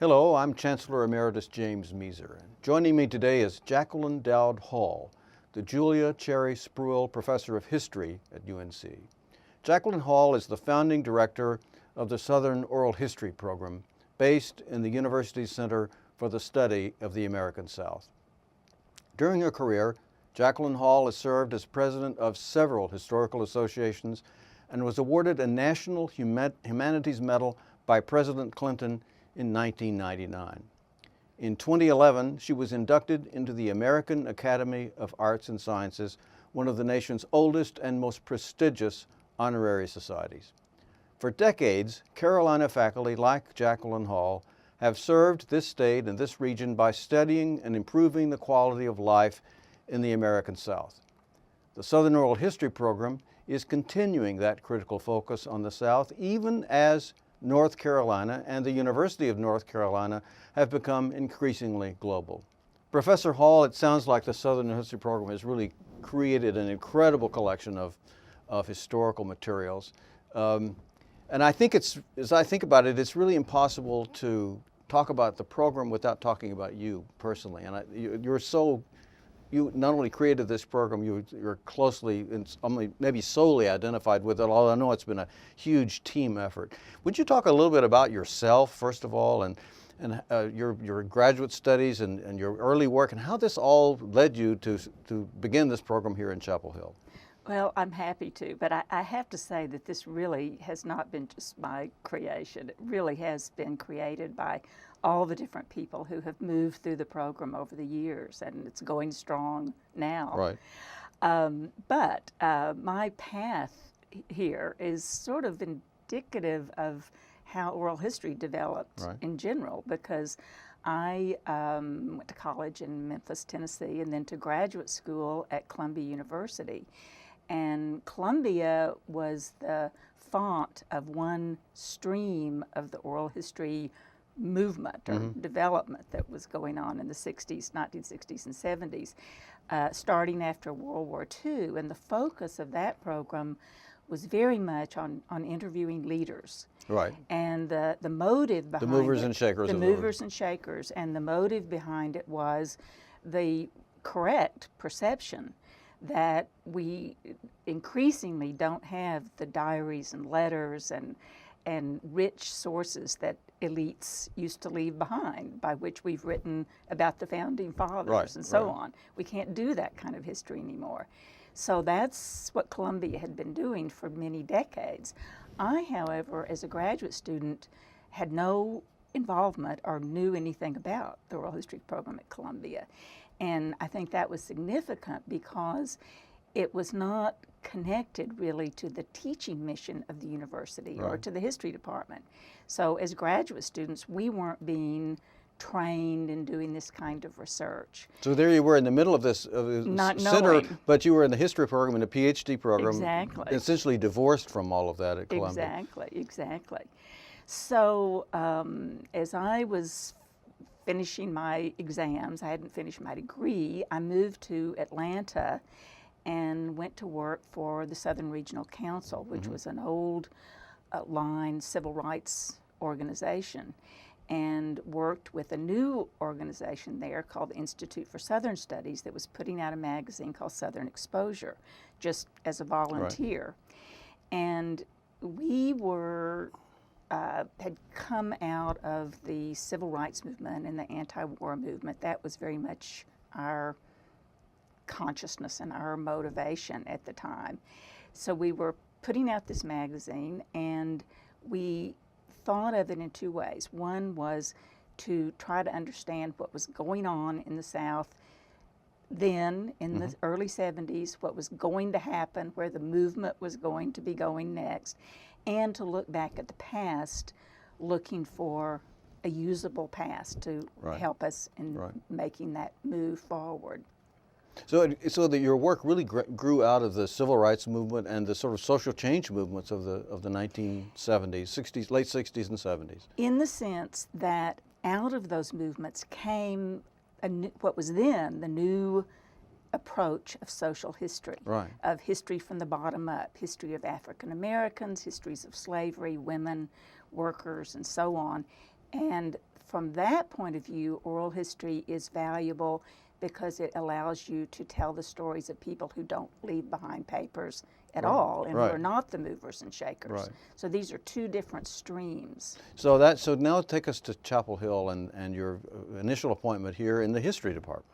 Hello, I'm Chancellor Emeritus James Measer. Joining me today is Jacquelyn Dowd Hall, the Julia Cherry Spruill Professor of History at UNC. Jacquelyn Hall is the founding director of the Southern Oral History Program, based in the University's Center for the Study of the American South. During her career, Jacquelyn Hall has served as president of several historical associations and was awarded a National Humanities Medal by President Clinton in 1999. In 2011, she was inducted into the American Academy of Arts and Sciences, one of the nation's oldest and most prestigious honorary societies. For decades, Carolina faculty like Jacquelyn Hall have served this state and this region by studying and improving the quality of life in the American South. The Southern Oral History Program is continuing that critical focus on the South, even as North Carolina and the University of North Carolina have become increasingly global. Professor Hall, it sounds like the Southern History Program has really created an incredible collection of historical materials. And I think as I think about it, it's really impossible to talk about the program without talking about you personally. And you not only created this program, you're closely, maybe solely identified with it, although I know it's been a huge team effort. Would you talk a little bit about yourself, first of all, and your graduate studies and your early work, and how this all led you to begin this program here in Chapel Hill? Well, I'm happy to, but I have to say that this really has not been just my creation. It really has been created by all the different people who have moved through the program over the years, and it's going strong now. Right. But my path here is sort of indicative of how oral history developed in general, because I went to college in Memphis, Tennessee, and then to graduate school at Columbia University. And Columbia was the font of one stream of the oral history movement or development that was going on in the 60s, 1960s and 70s, starting after World War II. And the focus of that program was very much on interviewing leaders. Right. And the motive behind the movers and shakers. The movers and shakers. And the motive behind it was the correct perception that we increasingly don't have the diaries and letters and rich sources that elites used to leave behind, by which we've written about the founding fathers and so on. We can't do that kind of history anymore. So that's what Columbia had been doing for many decades. I, however, as a graduate student, had no involvement or knew anything about the oral history program at Columbia. And I think that was significant because it was not connected really to the teaching mission of the university or to the history department. So as graduate students, we weren't being trained in doing this kind of research. So there you were in the middle of this Not center, knowing. but you were in the history program and the PhD program, Exactly. essentially divorced from all of that at Columbia. Exactly. So as I was finishing my exams, I hadn't finished my degree, I moved to Atlanta and went to work for the Southern Regional Council, which was an old line civil rights organization, and worked with a new organization there called the Institute for Southern Studies that was putting out a magazine called Southern Exposure, just as a volunteer. And we were had come out of the civil rights movement and the anti-war movement. That was very much our consciousness and our motivation at the time. So we were putting out this magazine, and we thought of it in two ways. One was to try to understand what was going on in the South then in the early 70s, what was going to happen, where the movement was going to be going next, and to look back at the past, looking for a usable past to help us in making that move forward. So that your work really grew out of the civil rights movement and the sort of social change movements of the 1970s, 60s, late 60s and 70s. In the sense that out of those movements came what was then the new approach of social history, of history from the bottom up, history of African Americans, histories of slavery, women, workers, and so on. And from that point of view, oral history is valuable because it allows you to tell the stories of people who don't leave behind papers at all and who are not the movers and shakers. Right. So these are two different streams. So now take us to Chapel Hill and your initial appointment here in the history department.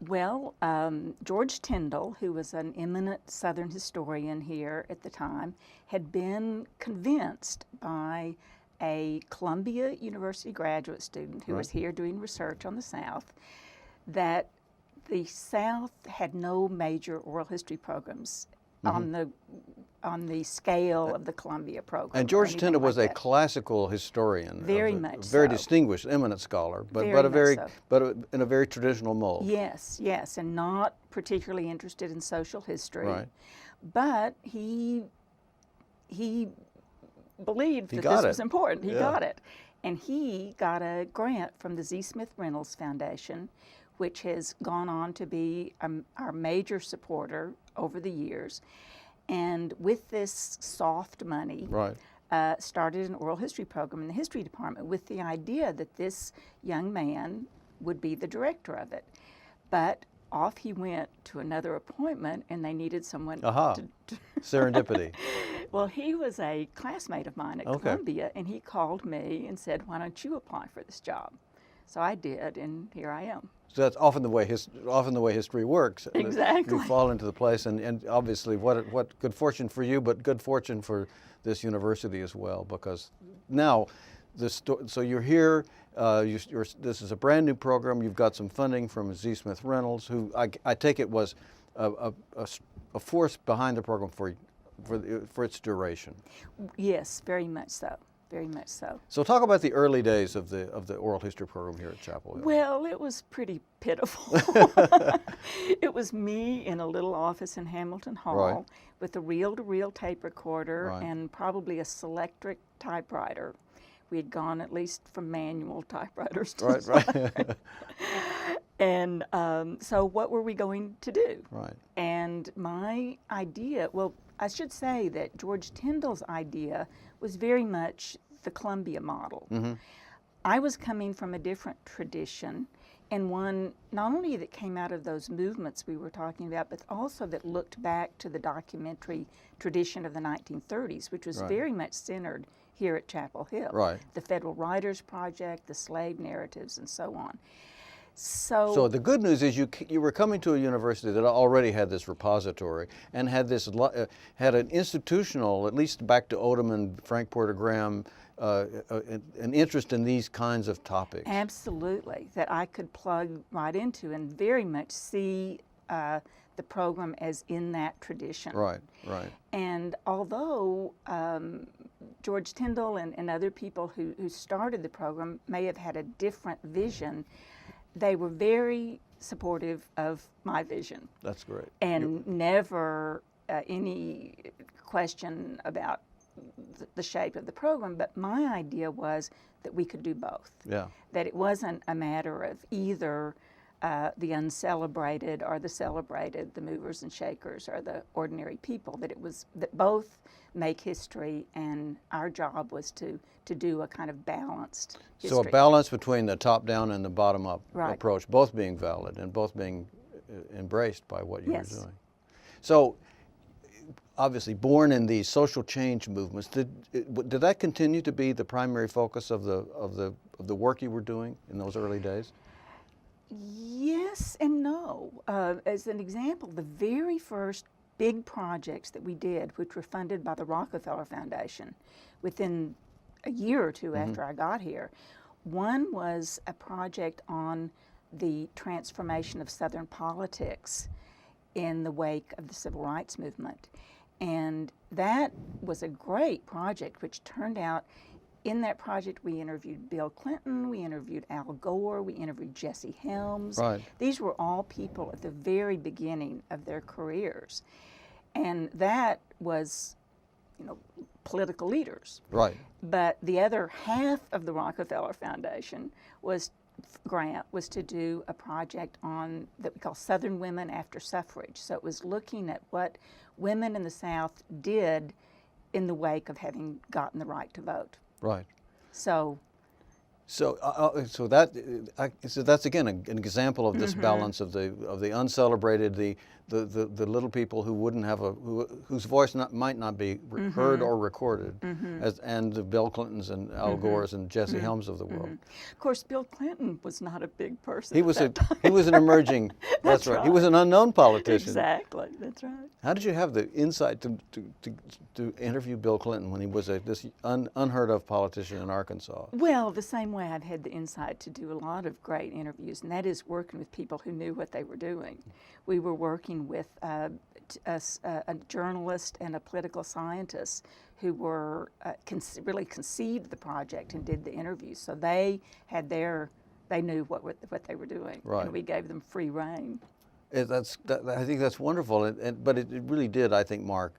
Well, George Tyndall, who was an eminent Southern historian here at the time, had been convinced by a Columbia University graduate student who was here doing research on the South that the South had no major oral history programs on the scale of the Columbia program. And George Tyndall was a classical historian, very much very so. distinguished, eminent scholar, but in a very traditional mold. Yes, yes, and not particularly interested in social history. Right. But he believed that this was important. He got it. And he got a grant from the Z. Smith Reynolds Foundation, which has gone on to be our major supporter over the years. And with this soft money, started an oral history program in the history department with the idea that this young man would be the director of it. But off he went to another appointment, and they needed someone to Serendipity. Well, he was a classmate of mine at Columbia, and he called me and said, "Why don't you apply for this job?" So I did, and here I am. So that's often the way history works. Exactly. You fall into the place, and obviously, what good fortune for you, but good fortune for this university as well, because now, so you're here. This is a brand new program. You've got some funding from Z. Smith Reynolds, who I take it was a force behind the program for its duration. Yes, very much so. Very much so. So talk about the early days of the oral history program here at Chapel Hill. Well, it was pretty pitiful. It was me in a little office in Hamilton Hall with a reel-to-reel tape recorder and probably a Selectric typewriter. We had gone at least from manual typewriters to And so what were we going to do? And my idea, well, I should say that George Tyndall's idea was very much the Columbia model. I was coming from a different tradition, and one not only that came out of those movements we were talking about, but also that looked back to the documentary tradition of the 1930s, which was very much centered here at Chapel Hill. The Federal Writers Project, the slave narratives, and so on. So the good news is you were coming to a university that already had this repository and had had an institutional, at least back to Odom and Frank Porter Graham, an interest in these kinds of topics. Absolutely, that I could plug right into and very much see the program as in that tradition. And although George Tyndall and other people who started the program may have had a different vision, they were very supportive of my vision. That's great. And never any question about the shape of the program, but my idea was that we could do both. That it wasn't a matter of either the uncelebrated or the celebrated, the movers and shakers or the ordinary people, that it was that both make history, and our job was to do a kind of balanced history. So a balance between the top-down and the bottom-up approach, both being valid and both being embraced by what you were doing. So obviously born in these social change movements, did that continue to be the primary focus of the work you were doing in those early days? Yes and no. As an example, the very first big projects that we did, which were funded by the Rockefeller Foundation within a year or two after I got here, one was a project on the transformation of Southern politics in the wake of the Civil Rights Movement. And that was a great project, which turned out, in that project we interviewed Bill Clinton, we interviewed Al Gore, we interviewed Jesse Helms. These were all people at the very beginning of their careers. And that was, political leaders. But the other half of the Rockefeller Foundation grant was to do a project on that we call Southern Women After Suffrage. So it was looking at what women in the South did in the wake of having gotten the right to vote. So So, so that's again an example of this balance of the uncelebrated, the little people who wouldn't have whose voice might not be heard or recorded, and the Bill Clintons and Al Gores and Jesse Helms of the world. Of course, Bill Clinton was not a big person. He was he was an emerging. That's right. He was an unknown politician. Exactly. That's right. How did you have the insight to interview Bill Clinton when he was this unheard of politician in Arkansas? Well, the same way I've had the insight to do a lot of great interviews, and that is working with people who knew what they were doing. We were working with a journalist and a political scientist who were really conceived the project and did the interviews. So they knew what they were doing, right. And we gave them free rein. I think that's wonderful, but it really did, I think, mark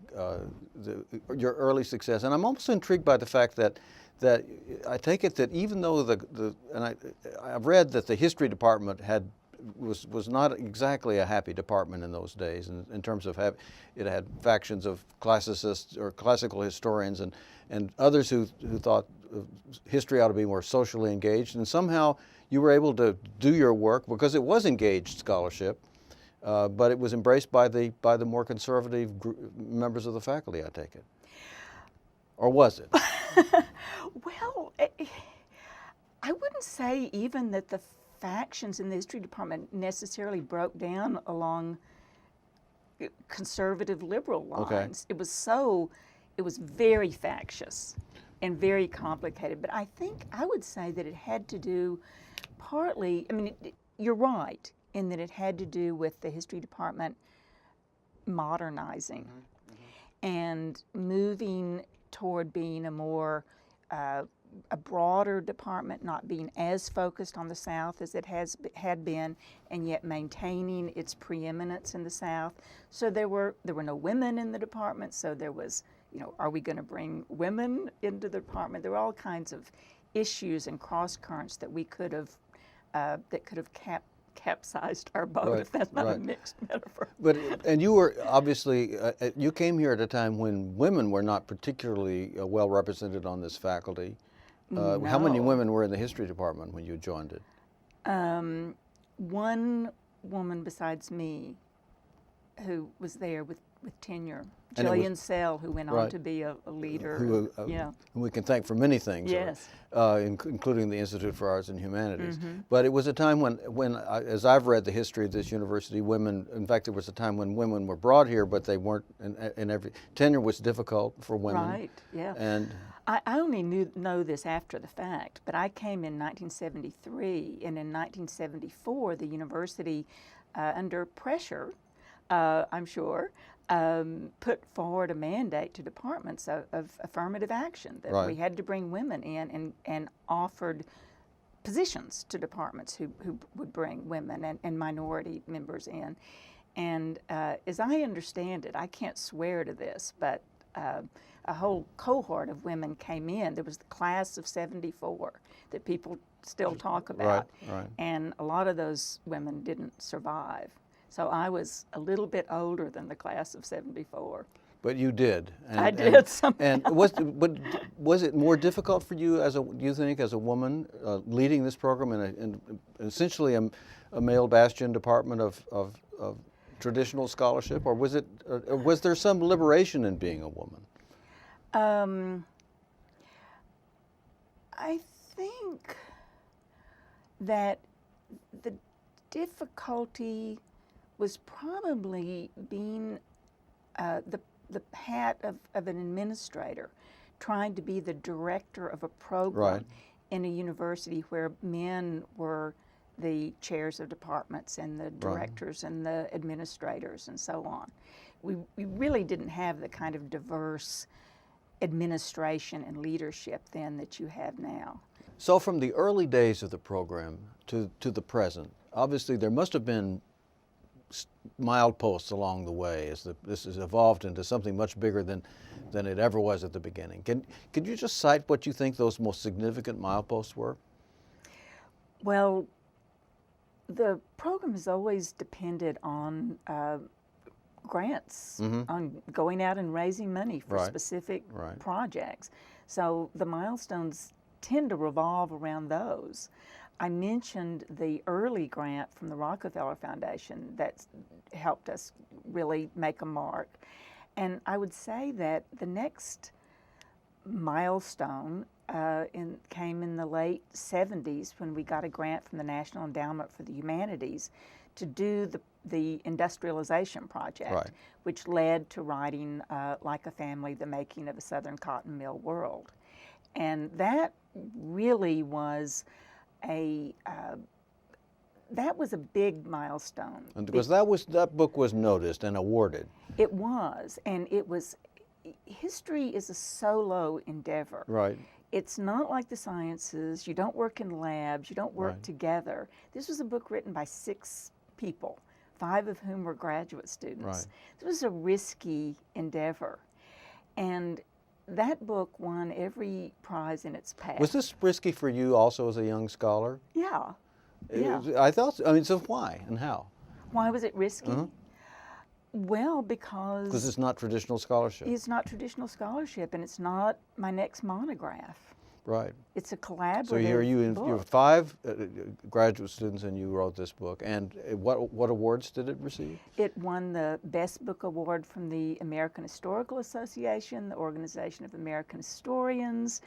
your early success. And I'm also intrigued by the fact that I take it that even though I've read that the history department was not exactly a happy department in those days, in terms of it had factions of classicists or classical historians and others who thought history ought to be more socially engaged, and somehow you were able to do your work because it was engaged scholarship. But it was embraced by the more conservative members of the faculty, I take it. Or was it? Well, I wouldn't say even that the factions in the history department necessarily broke down along conservative liberal lines. Okay. It was very factious and very complicated. But I would say that it had to do partly, you're right, in that it had to do with the history department modernizing and moving toward being a more a broader department, not being as focused on the South as it had been, and yet maintaining its preeminence in the South. So there were no women in the department. So there was, are we going to bring women into the department? There were all kinds of issues and cross currents that we could have capsized our boat, right, if that's not right. a mixed metaphor. And you were obviously, you came here at a time when women were not particularly well represented on this faculty. No. How many women were in the history department when you joined it? One woman besides me who was there with tenure. And Jacquelyn, who went on right. to be a leader. Who we can thank for many things, yes. Including the Institute for Arts and Humanities. But it was a time when as I've read the history of this university, in fact, there was a time when women were brought here, but they weren't, tenure was difficult for women. Right, yeah. And I only know this after the fact, but I came in 1973, and in 1974, the university, under pressure, I'm sure, put forward a mandate to departments of affirmative action, that right. we had to bring women in and offered positions to departments who would bring women and minority members in. And as I understand it, I can't swear to this, but a whole cohort of women came in. There was the class of 74 that people still talk about. Right. And a lot of those women didn't survive. So I was a little bit older than the class of 74. But you did. I did somehow. And was it more difficult for you you think, as a woman, leading this program in essentially a male bastion department of traditional scholarship, or was there some liberation in being a woman? I think that the difficulty was probably being the hat of an administrator, trying to be the director of a program right. in a university where men were the chairs of departments and the directors right. and the administrators and so on. We really didn't have the kind of diverse administration and leadership then that you have now. So from the early days of the program to the present, obviously there must have been mileposts along the way as this has evolved into something much bigger than it ever was at the beginning. Could you just cite what you think those most significant mileposts were? Well, the program has always depended on grants, on going out and raising money for right. specific right. projects. So the Milestones tend to revolve around those. I mentioned the early grant from the Rockefeller Foundation that helped us really make a mark. And I would say that the next milestone came in the late 70s when we got a grant from the National Endowment for the Humanities to do the industrialization project, Right. which led to writing Like a Family, The Making of a Southern Cotton Mill World. And that really was that was a big milestone. And because that book was noticed and awarded. It was, and history is a solo endeavor. Right. It's not like the sciences. You don't work in labs. You don't work Right. together. This was a book written by 6 people, 5 of whom were graduate students. Right. This was a risky endeavor. And that book won every prize in its path. Was this risky for you also as a young scholar? Yeah. Yeah. I thought so. I mean, so why and how? Why was it risky? Uh-huh. Well, because Because it's not traditional scholarship. it's not traditional scholarship, and it's not my next monograph. Right. It's a collaborative So here you book. have 5 graduate students, and you wrote this book. And what awards did it receive? It won the Best Book Award from the American Historical Association, the Organization of American Historians,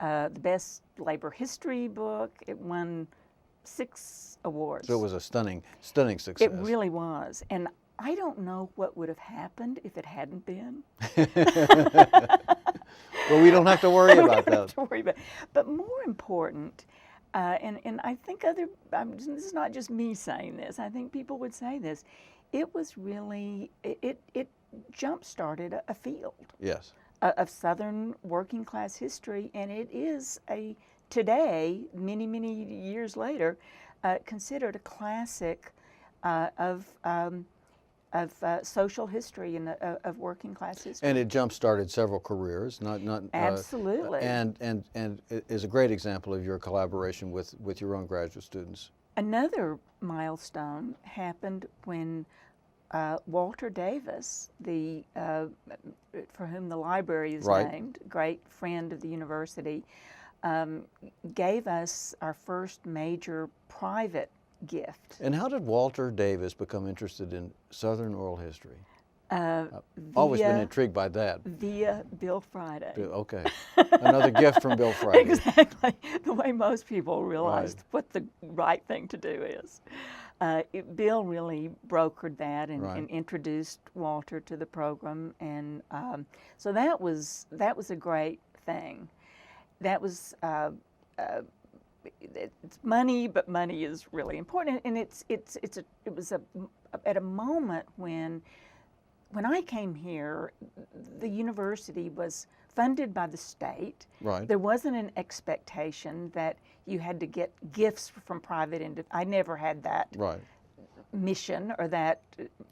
the Best Labor History book. It won 6 awards. So it was a stunning success. It really was. And I don't know what would have happened if it hadn't been. Well, we don't have to worry about don't have that. to worry about. But more important, and I think this is not just me saying this, I think people would say this, it was really, it jump-started a field Yes. of Southern working class history, and it is today, many, many years later, considered a classic of social history and of working class history. And it jump-started several careers, not Absolutely. and it is a great example of your collaboration with your own graduate students. Another milestone happened when Walter Davis, for whom the library is Right. named, great friend of the university, gave us our first major private gift. And how did Walter Davis become interested in Southern oral history? Always been intrigued by that. Via Bill Friday. Okay. Another gift from Bill Friday. Exactly. The way most people realize Right. what the right thing to do is. Bill really brokered that and, Right. and introduced Walter to the program, and so that was a great thing. That was it's money, but money is really important, and it was at a moment when I came here, the university was funded by the state. Right. There wasn't an expectation that you had to get gifts from private I never had that Right. mission or that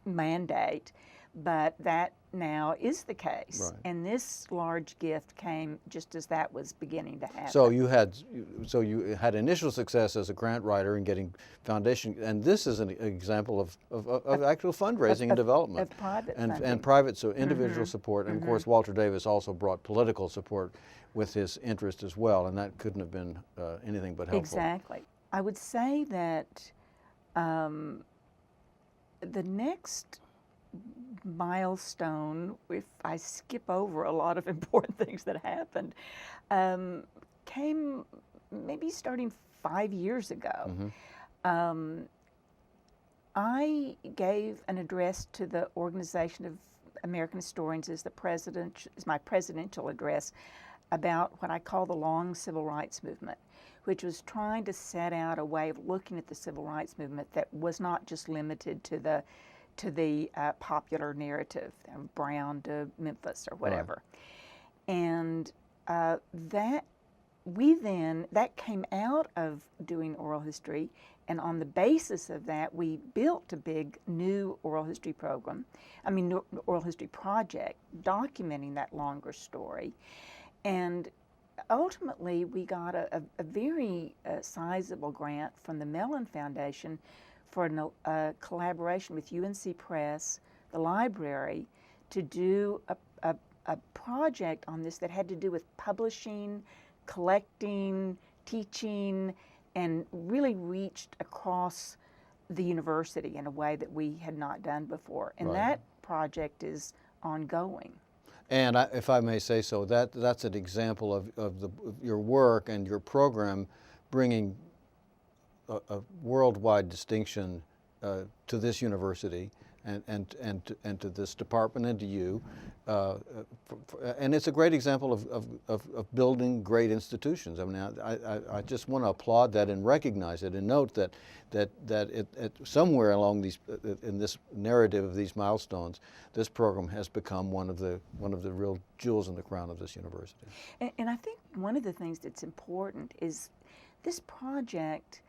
mandate, but that now is the case. Right. And this large gift came just as that was beginning to happen. So you had initial success as a grant writer in getting foundation, and this is an example of actual fundraising and development. Of private and funding. private, so individual support, and of course Walter Davis also brought political support with his interest as well, and that couldn't have been anything but helpful. Exactly. I would say that the next milestone, if I skip over a lot of important things that happened, came maybe starting 5 years ago. I gave an address to the Organization of American Historians as my presidential address about what I call the long civil rights movement, which was trying to set out a way of looking at the civil rights movement that was not just limited to the popular narrative, Brown to Memphis or whatever. Right. And that came out of doing oral history, and on the basis of that, we built a big new oral history oral history project documenting that longer story. And ultimately, we got a very sizable grant from the Mellon Foundation for a collaboration with UNC Press, the library, to do a project on this that had to do with publishing collecting, teaching, and really reached across the university in a way that we had not done before. And Right. that project is ongoing. And if I may say so, that's an example of your work and your program bringing a worldwide distinction to this university and to this department and to you. And it's a great example of building great institutions. I mean, I just want to applaud that and recognize it and note that it somewhere along in this narrative of these milestones, this program has become one of the real jewels in the crown of this university. And I think one of the things that's important is this project.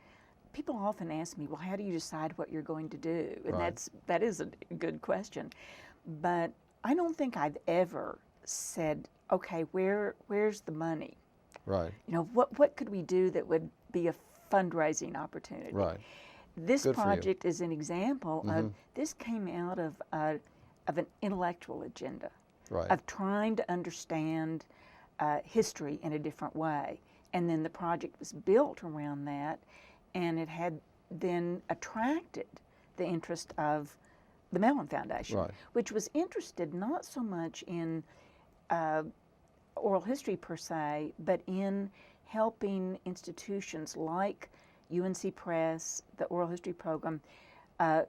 People often ask me, well, how do you decide what you're going to do? And Right. that is a good question. But I don't think I've ever said, okay, where's the money? Right. You know, what could we do that would be a fundraising opportunity? Right. This Good for you. project is an example of this came out of an intellectual agenda Right. of trying to understand history in a different way. And then the project was built around that. And it had then attracted the interest of the Mellon Foundation, Right. which was interested not so much in oral history per se, but in helping institutions like UNC Press, the oral history program,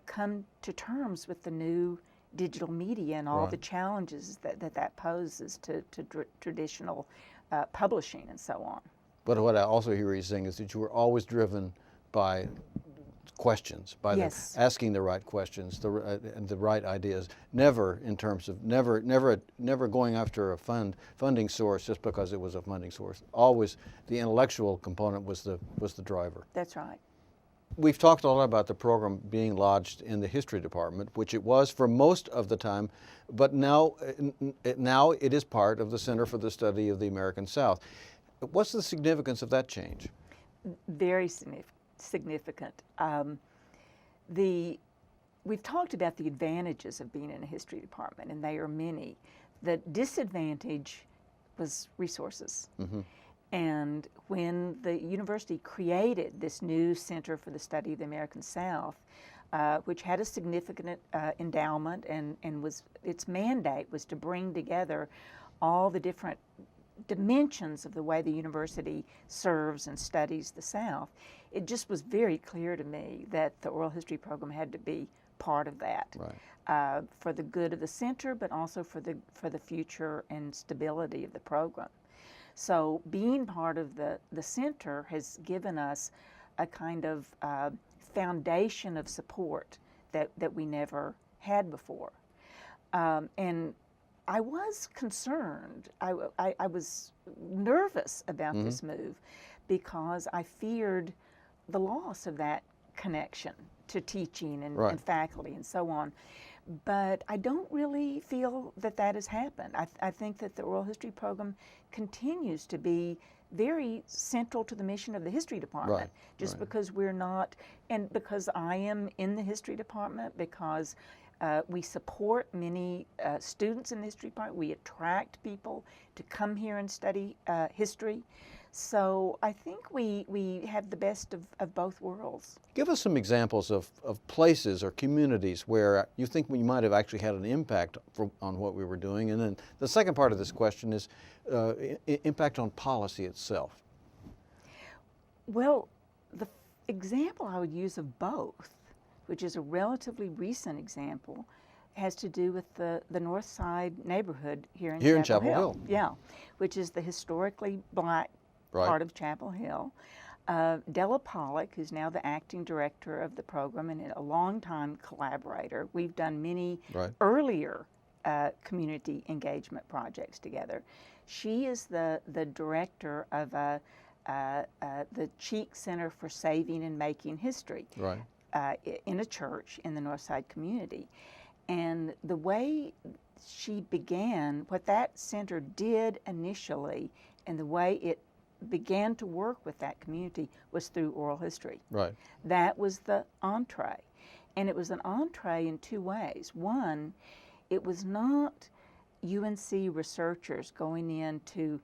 come to terms with the new digital media and all Right. the challenges that poses to traditional publishing and so on. But what I also hear you saying is that you were always driven by questions, by Yes. asking the right questions and the right ideas. Never in terms of never going after a funding source just because it was a funding source. Always the intellectual component was the driver. That's right. We've talked a lot about the program being lodged in the history department, which it was for most of the time, but now it is part of the Center for the Study of the American South. What's the significance of that change? Very significant. We've talked about the advantages of being in a history department, and they are many. The disadvantage was resources. And when the university created this new Center for the Study of the American South, which had a significant endowment and its mandate was to bring together all the different dimensions of the way the university serves and studies the South, it just was very clear to me that the oral history program had to be part of that. Right. For the good of the center, but also for the future and stability of the program. So being part of the center has given us a kind of foundation of support that we never had before. And I was concerned. I was nervous about this move because I feared the loss of that connection to teaching and, Right. and faculty and so on. But I don't really feel that has happened. I think that the oral history program continues to be very central to the mission of the history department. Right, Just right. because we're not, and because I am in the history department, because we support many students in the history department. We attract people to come here and study history. So I think we have the best of both worlds. Give us some examples of places or communities where you think we might have actually had an impact on what we were doing. And then the second part of this question is impact on policy itself. Well, the example I would use of both, which is a relatively recent example, has to do with the North Side neighborhood here in Chapel Hill. Yeah, which is the historically black Right. part of Chapel Hill. Della Pollock, who's now the acting director of the program and a longtime collaborator, we've done many Right. earlier community engagement projects together. She is the director of the Cheek Center for Saving and Making History Right. in a church in the North Side community. And the way she began, what that center did initially, and the way it began to work with that community was through oral history. Right. That was the entree. And it was an entree in two ways. One, it was not UNC researchers going in to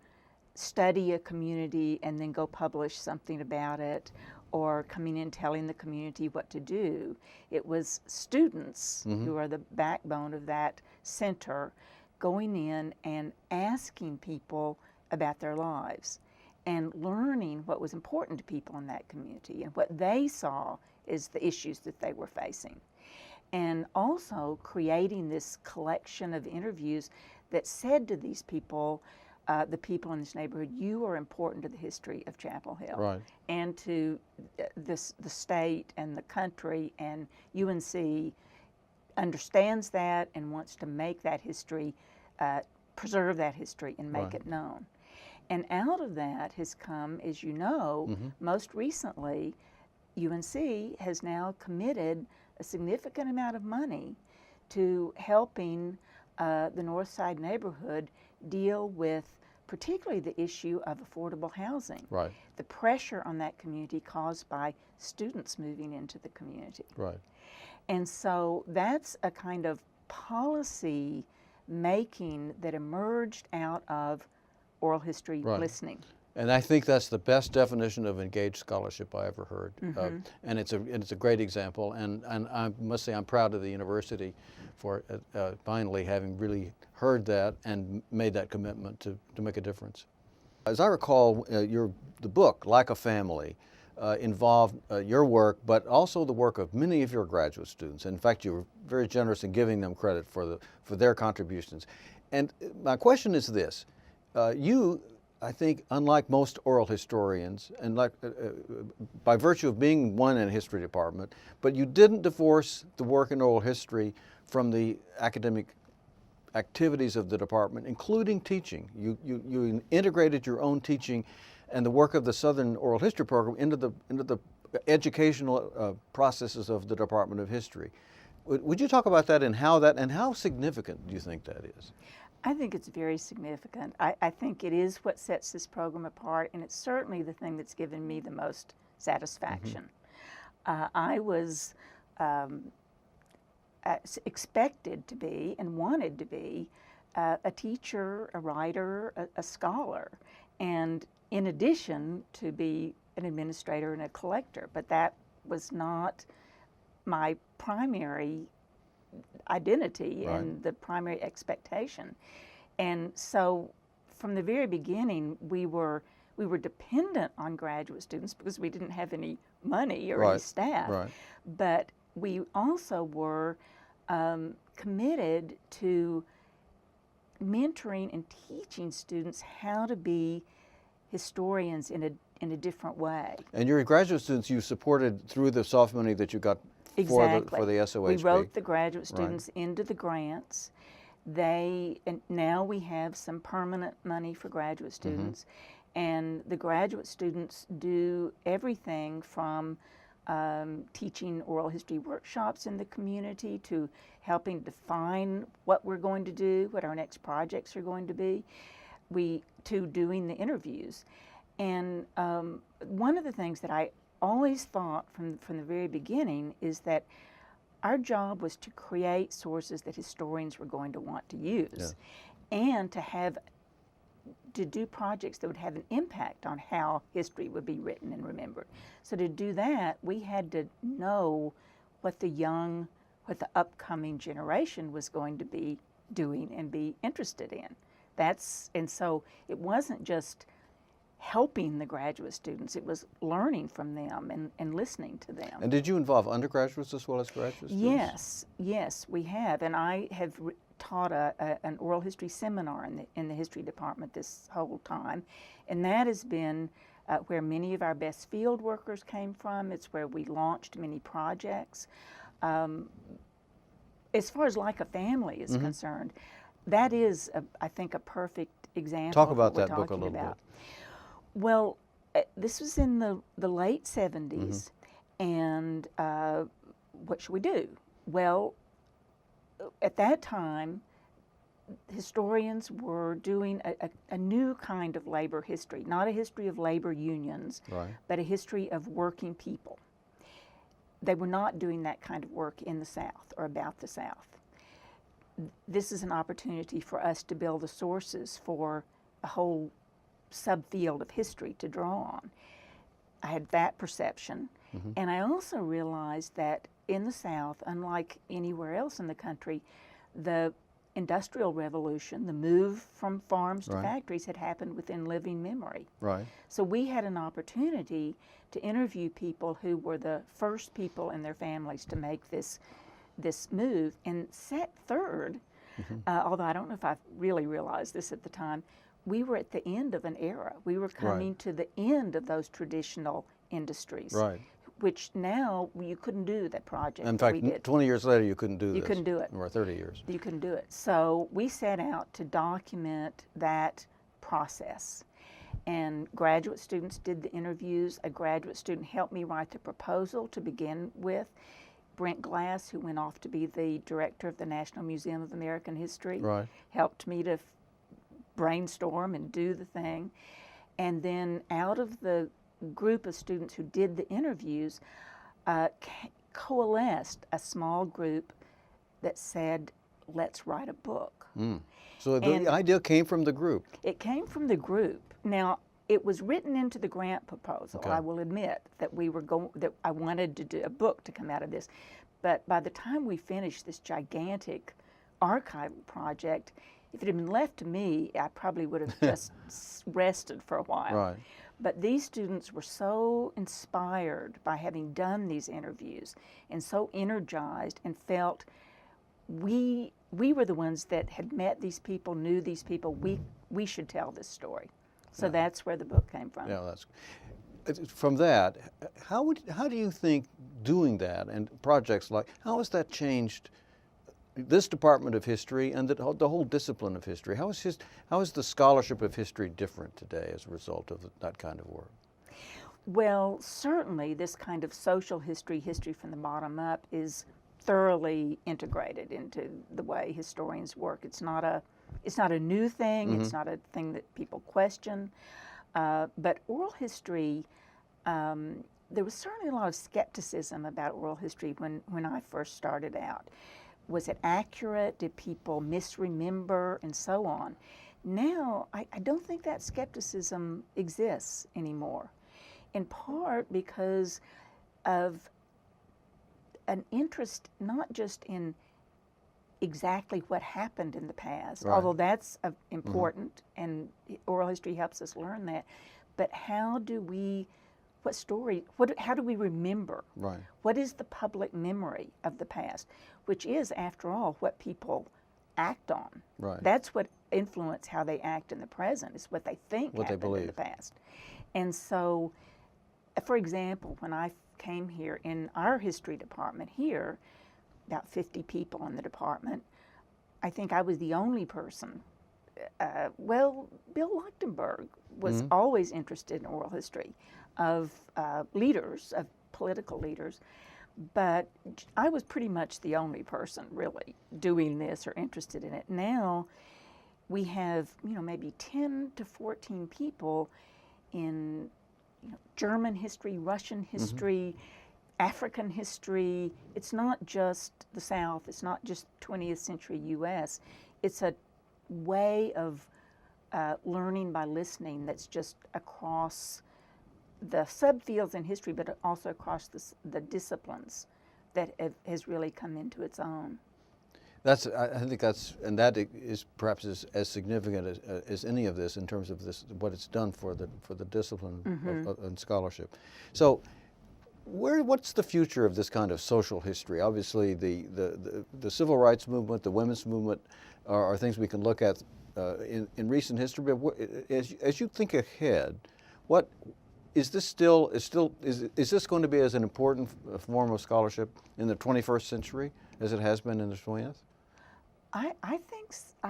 study a community and then go publish something about it, or coming in telling the community what to do. It was students who are the backbone of that center going in and asking people about their lives and learning what was important to people in that community and what they saw as the issues that they were facing. And also creating this collection of interviews that said to these people, the people in this neighborhood, you are important to the history of Chapel Hill, Right. and to the state and the country, and UNC understands that and wants to make that history, preserve that history and make Right. it known. And out of that has come, as you know, most recently, UNC has now committed a significant amount of money to helping the North Side neighborhood deal with particularly the issue of affordable housing. Right. The pressure on that community caused by students moving into the community. Right. And so that's a kind of policy making that emerged out of oral history Right. listening. And I think that's the best definition of engaged scholarship I ever heard. And it's a great example. And I must say I'm proud of the university for finally having really heard that and made that commitment to make a difference. As I recall, the book, Like a Family, involved your work, but also the work of many of your graduate students. In fact, you were very generous in giving them credit for their contributions. And my question is this. You, I think, unlike most oral historians, and by virtue of being one in a history department, but you didn't divorce the work in oral history from the academic activities of the department, including teaching. You integrated your own teaching and the work of the Southern Oral History Program into the educational processes of the Department of History. Would you talk about that and how significant do you think that is? I think it's very significant. I think it is what sets this program apart, and it's certainly the thing that's given me the most satisfaction. I was expected to be and wanted to be a teacher, a writer, a scholar, and in addition to be an administrator and a collector, but that was not my primary identity Right. and the primary expectation. And so from the very beginning, we were dependent on graduate students because we didn't have any money or any Right. staff. Right. But we also were committed to mentoring and teaching students how to be historians in a different way. And your graduate students you supported through the soft money that you got for the SOHP. We wrote the graduate students into the grants. And now we have some permanent money for graduate students. And the graduate students do everything from teaching oral history workshops in the community to helping define what we're going to do, what our next projects are going to be, to doing the interviews. And one of the things that I always thought from the very beginning is that our job was to create sources that historians were going to want to use, and to do projects that would have an impact on how history would be written and remembered. So to do that, we had to know what the upcoming generation was going to be doing and be interested in. And so it wasn't just helping the graduate students, it was learning from them and listening to them. And did you involve undergraduates as well as graduate students? Yes, we have. And I have taught an oral history seminar in the history department this whole time. And that has been where many of our best field workers came from. It's where we launched many projects. As far as Like a Family is concerned, that is, I think, a perfect example. Talk about of what that we're book a talking little about. Well, this was in the late 70s, and what should we do? Well, at that time, historians were doing a new kind of labor history, not a history of labor unions, but a history of working people. They were not doing that kind of work in the South or about the South. This is an opportunity for us to build the sources for a whole subfield of history to draw on. I had that perception. And I also realized that in the South, unlike anywhere else in the country, the Industrial Revolution, the move from farms to factories, had happened within living memory. Right. So we had an opportunity to interview people who were the first people in their families to make this move, and sat third, although I don't know if I really realized this at the time, we were at the end of an era. We were coming to the end of those traditional industries, which now you couldn't do that project. In fact, we did. 20 years later, you couldn't do this. You couldn't do it. Or 30 years. You couldn't do it. So we set out to document that process. And graduate students did the interviews. A graduate student helped me write the proposal to begin with. Brent Glass, who went off to be the director of the National Museum of American History, helped me to brainstorm and do the thing. And then out of the group of students who did the interviews, coalesced a small group that said, let's write a book. So the idea came from the group? It came from the group. Now, it was written into the grant proposal. I will admit that that I wanted to do a book to come out of this. But by the time we finished this gigantic archival project, if it had been left to me, I probably would have just rested for a while. But these students were so inspired by having done these interviews and so energized and felt we were the ones that had met these people, knew these people, we should tell this story. So that's where the book came from. Yeah, from that, how do you think doing that and projects like, how has that changed this department of history and the whole discipline of history? How is the scholarship of history different today as a result of that kind of work? Well, certainly this kind of social history from the bottom up, is thoroughly integrated into the way historians work. It's not a new thing. It's not a thing that people question. But oral history, there was certainly a lot of skepticism about oral history when I first started out. Was it accurate? Did people misremember? And so on. Now, I don't think that skepticism exists anymore, in part because of an interest not just in exactly what happened in the past, although that's important, and oral history helps us learn that, but how do we remember? What is the public memory of the past, which is, after all, what people act on. That's what influences how they act in the present, is what they think happened in the past. And so, for example, when I came here in our history department here, about 50 people in the department, I think I was the only person. Bill Leuchtenberg was always interested in oral history of leaders, of political leaders, but I was pretty much the only person really doing this or interested in it. Now we have, maybe 10 to 14 people in German history, Russian history, African history. It's not just the South, it's not just 20th century US. It's a way of learning by listening that's just across the subfields in history, but also across the disciplines that has really come into its own. I think that is perhaps as significant as any of this in terms of what it's done for the discipline and scholarship. So, what's the future of this kind of social history? Obviously, the civil rights movement, the women's movement, are things we can look at in recent history. But as you think ahead, is this going to be as an important form of scholarship in the 21st century as it has been in the 20th? I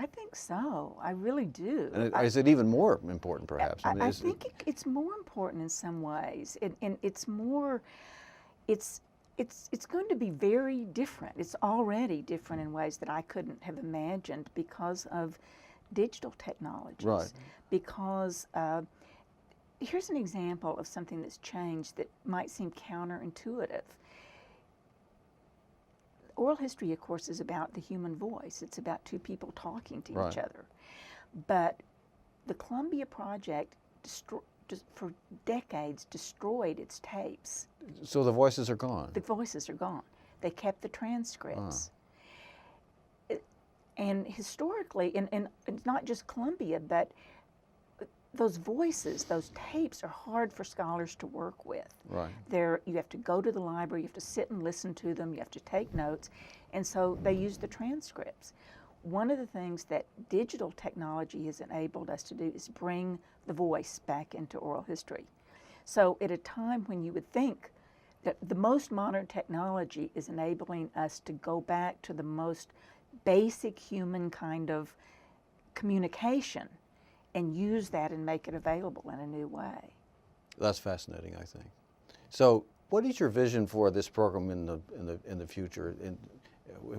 think so. I really do. And is it even more important, perhaps? I think it's more important in some ways, and it's more. It's going to be very different. It's already different in ways that I couldn't have imagined because of digital technologies. Because here's an example of something that's changed that might seem counterintuitive. Oral history, of course, is about the human voice. It's about two people talking to each other. But the Columbia Project for decades destroyed its tapes. So the voices are gone? The voices are gone. They kept the transcripts. And historically, and it's not just Columbia, but those voices, those tapes are hard for scholars to work with. Right. You have to go to the library, you have to sit and listen to them, you have to take notes, and so they use the transcripts. One of the things that digital technology has enabled us to do is bring the voice back into oral history. So at a time when you would think that the most modern technology is enabling us to go back to the most basic human kind of communication and use that and make it available in a new way. That's fascinating, I think. So, what is your vision for this program in the future?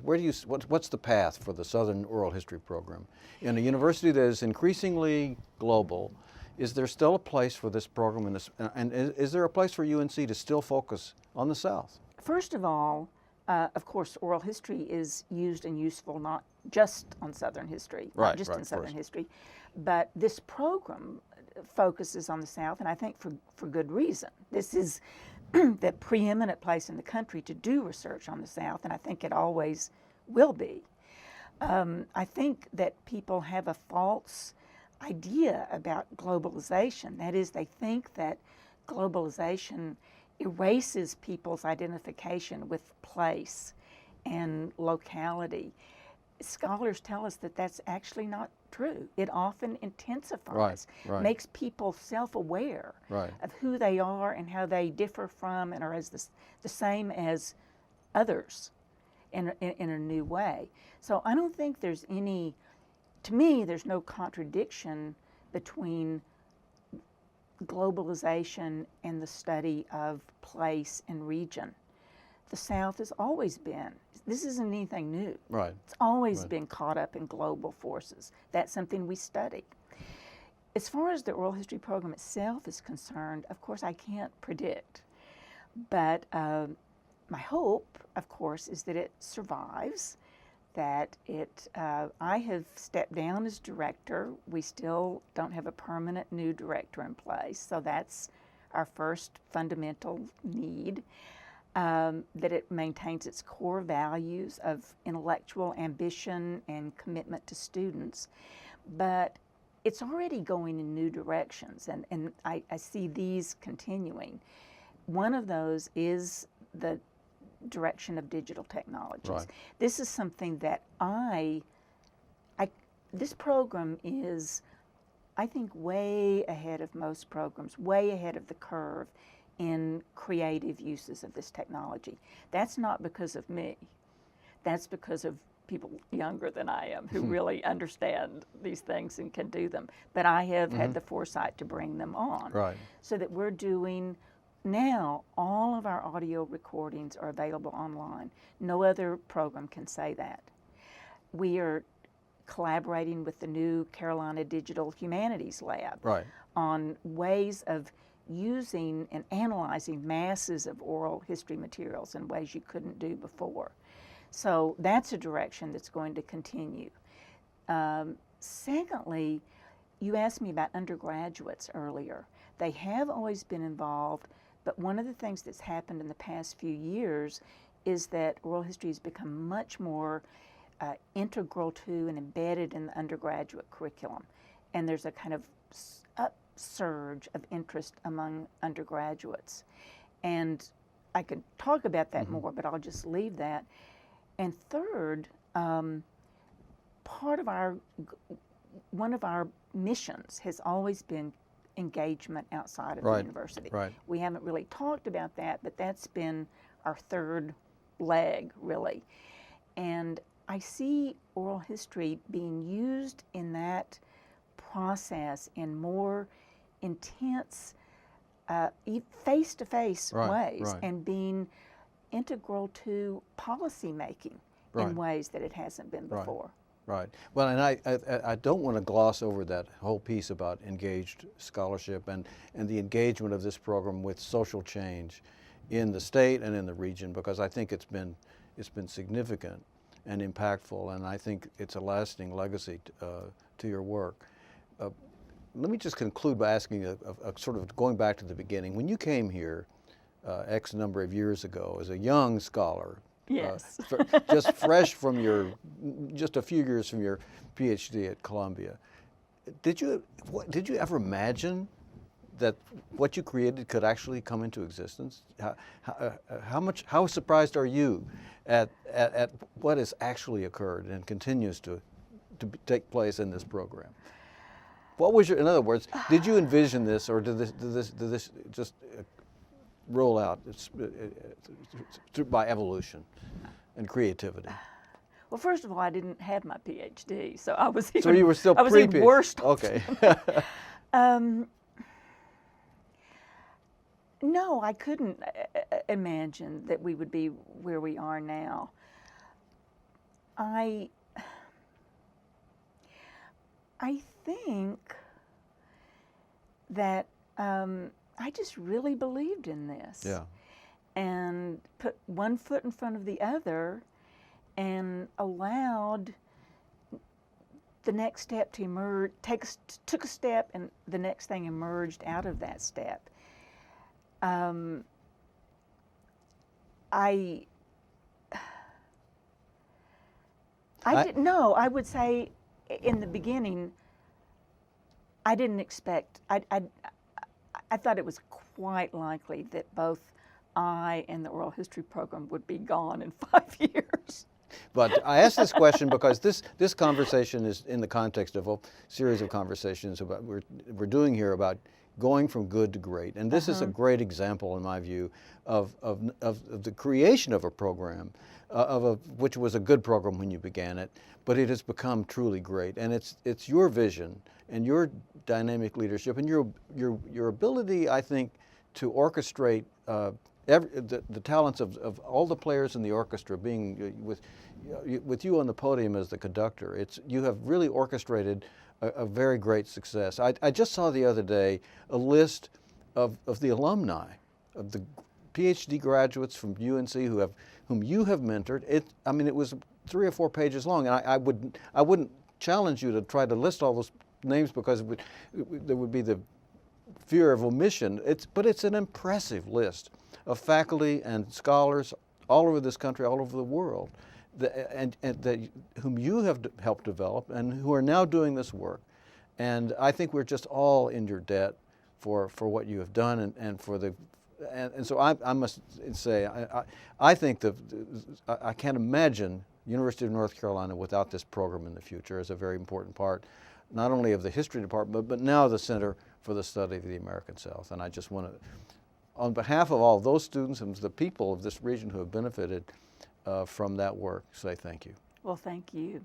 Where do you what's the path for the Southern Oral History program in a university that is increasingly global? Is there still a place for this program, and is there a place for UNC to still focus on the South? First of all, of course, oral history is used and useful not just on Southern history, not just in Southern history, but this program focuses on the South, and I think for good reason. This is the preeminent place in the country to do research on the South, and I think it always will be. I think that people have a false idea about globalization. That is, they think that globalization erases people's identification with place and locality. Scholars tell us that that's actually not true. It often intensifies, makes people self-aware of who they are and how they differ from and are as the same as others in a new way. So I don't think there's to me, there's no contradiction between globalization and the study of place and region. The South has always been, this isn't anything new. Right. It's always been caught up in global forces. That's something we study. As far as the oral history program itself is concerned, of course, I can't predict. But my hope, of course, is that it survives, that I have stepped down as director. We still don't have a permanent new director in place, so that's our first fundamental need. That it maintains its core values of intellectual ambition and commitment to students, but it's already going in new directions, and I see these continuing. One of those is the direction of digital technologies. Right. This is something that this program is, I think, way ahead of most programs, way ahead of the curve in creative uses of this technology. That's not because of me. That's because of people younger than I am who really understand these things and can do them. But I have had the foresight to bring them on. Right. So that we're doing, now all of our audio recordings are available online. No other program can say that. We are collaborating with the new Carolina Digital Humanities Lab on ways of using and analyzing masses of oral history materials in ways you couldn't do before. So that's a direction that's going to continue. Secondly, you asked me about undergraduates earlier. They have always been involved, but one of the things that's happened in the past few years is that oral history has become much more integral to and embedded in the undergraduate curriculum. And there's a kind of upsurge of interest among undergraduates. And I could talk about that more, but I'll just leave that. And third, one of our missions has always been engagement outside of the university. Right. We haven't really talked about that, but that's been our third leg, really. And I see oral history being used in that process in more intense, face-to-face ways, and being integral to policy making in ways that it hasn't been before. Right. Well, and I don't want to gloss over that whole piece about engaged scholarship and the engagement of this program with social change in the state and in the region, because I think it's been significant and impactful, and I think it's a lasting legacy to your work. let me just conclude by asking a sort of going back to the beginning. When you came here X number of years ago as a young scholar, Yes. just fresh from just a few years from your PhD at Columbia, did you ever imagine that what you created could actually come into existence? How surprised are you at what has actually occurred and continues to take place in this program? What was in other words, did you envision this, or did this just roll out by evolution and creativity? Well, first of all, I didn't have my PhD, so I was even, so you were still I was even worse off. Okay. No, I couldn't imagine that we would be where we are now. I think that I just really believed in this. Yeah. And put one foot in front of the other and allowed the next step to emerge, took a step, and the next thing emerged out of that step. I didn't know. I would say in the beginning, I didn't expect, I thought it was quite likely that both I and the oral history program would be gone in 5 years. But I ask this question because this conversation is in the context of a series of conversations about we're doing here about going from good to great, and this is a great example, in my view, of the creation of a program, which was a good program when you began it, but it has become truly great, and it's your vision and your dynamic leadership and your ability, I think, to orchestrate the talents of all the players in the orchestra, being with you on the podium as the conductor. You have really orchestrated a very great success. I just saw the other day a list of the alumni, of the PhD graduates from UNC whom you have mentored. It was 3 or 4 pages long, and I wouldn't challenge you to try to list all those names because there would be the fear of omission. But it's an impressive list of faculty and scholars all over this country, all over the world, whom you have helped develop and who are now doing this work. And I think we're just all in your debt for what you have done and so I must say I think I can't imagine University of North Carolina without this program in the future as a very important part, not only of the history department, but now the Center for the Study of the American South. And I just want to, on behalf of all those students and the people of this region who have benefited from that work, say thank you. Well, thank you.